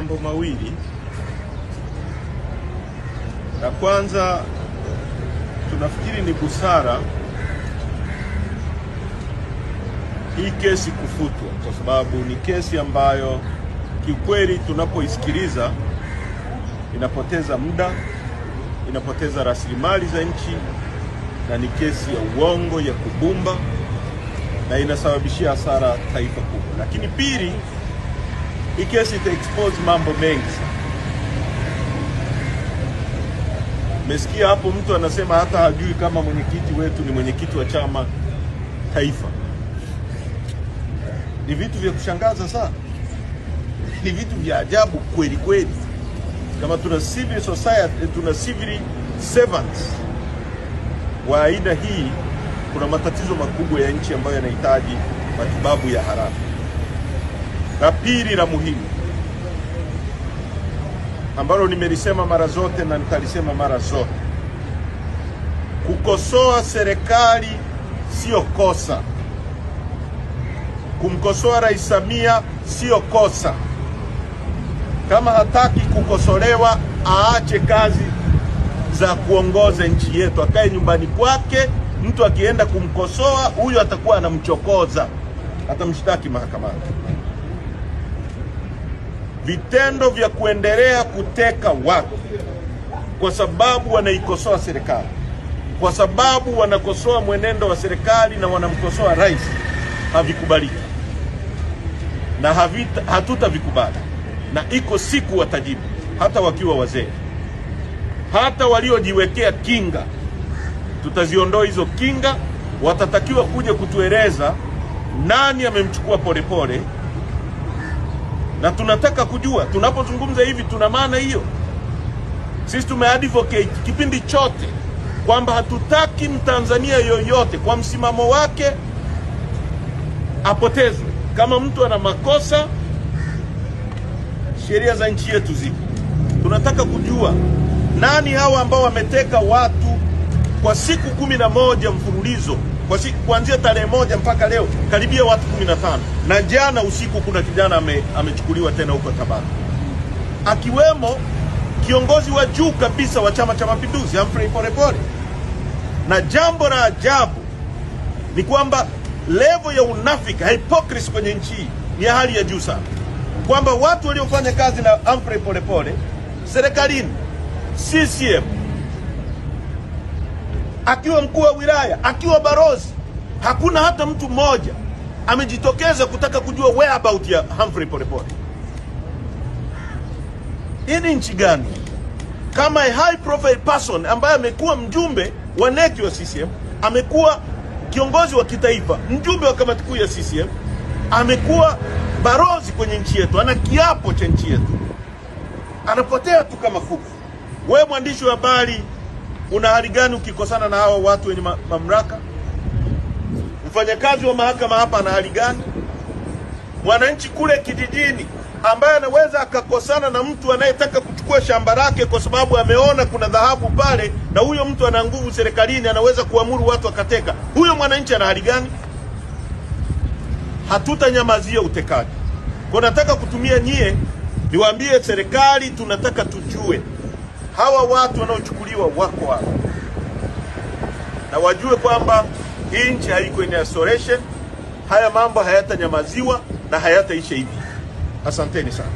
mambo mawili. La kwanza, tunafikiri ni busara hii kesi kufutwa, kwa sababu ni kesi ambayo kiukweli tunapoisikiliza inapoteza muda, inapoteza rasilimali za nchi, na ni kesi ya uongo, ya kubumba, na inasababishia hasara taifa kubwa. Lakini pili, hii kesi ita-expose mambo mengi. Mesikia hapo mtu anasema hata hajui kama mwenyekiti wetu ni mwenyekiti wa chama taifa. Ni vitu vya kushangaza sana. Ni vitu vya ajabu kweli kweli. Kama tuna civil society, tuna civil servants wa aina hii, kuna matatizo makubwa ya nchi ambayo yanahitaji matibabu ya haraka. La pili la muhimu, ambalo nimelisema mara zote na nitalisema mara zote, kukosoa serikali sio kosa. Kumkosoa Rais Samia sio kosa. Kama hataki kukosolewa, aache kazi za kuongoza nchi yetu, akae nyumbani kwake. Mtu akienda kumkosoa, huyo atakuwa anamchokoza, atamshtaki mahakamani. Vitendo vya kuendelea kuteka watu kwa sababu wanaikosoa serikali, kwa sababu wanakosoa mwenendo wa serikali na wanamkosoa rais, havikubaliki na hatutavikubali, na iko siku watajibu, hata wakiwa wazee. Hata waliojiwekea kinga, tutaziondoa hizo kinga. Watatakiwa kuja kutueleza nani amemchukua Polepole, na tunataka kujua. Tunapozungumza hivi tuna maana hiyo. Sisi tumeadvocate kipindi chote kwamba hatutaki Mtanzania yoyote kwa msimamo wake apotezwe. Kama mtu ana makosa, sheria za nchi yetu zipo. Tunataka kujua nani hawa ambao wameteka watu kwa siku 11 mfululizo, kwa siku kuanzia tarehe 1 mpaka leo, karibia watu 15. Na jana usiku kuna kijana amechukuliwa tena huko Tabata, akiwemo kiongozi wa juu kabisa wa Chama cha Mapinduzi, Humphrey Polepole. Na jambo la ajabu ni kwamba level ya unafiki, hypocrisy kwenye nchi ni ya hali ya juu sana. Kwamba watu waliofanya kazi na Humphrey Polepole serikalini, CCM, akiwa mkuu wa wilaya, akiwa barozi, hakuna hata mtu mmoja amejitokeza kutaka kujua whereabout ya Humphrey Polepole. Hii ni nchi gani? Kama a high profile person ambaye amekuwa mjumbe wa NEC wa CCM, amekuwa kiongozi wa kitaifa, mjumbe wa kamati kuu ya CCM, amekuwa barozi kwenye nchi yetu, ana kiapo cha nchi yetu, anapotea tu kama kuku. Wewe mwandishi wa habari, una hali gani ukikosana na hawa watu wenye mamlaka? Mfanyakazi wa mahakama hapa ana hali gani? Mwananchi kule kijijini ambaye anaweza akakosana na mtu anayetaka kuchukua shamba lake kwa sababu ameona kuna dhahabu pale, na huyo mtu ana nguvu serikalini, anaweza kuamuru watu akateka, huyo mwananchi ana hali gani? Hatutanyamazia utekaji. Kwa nataka kutumia nyie niwaambie serikali, tunataka tujue hawa watu wanaochukuliwa wako wapi, na wajue kwamba hii nchi haiko in isolation. Haya mambo hayatanyamaziwa na hayataisha hivi. Asanteni sana.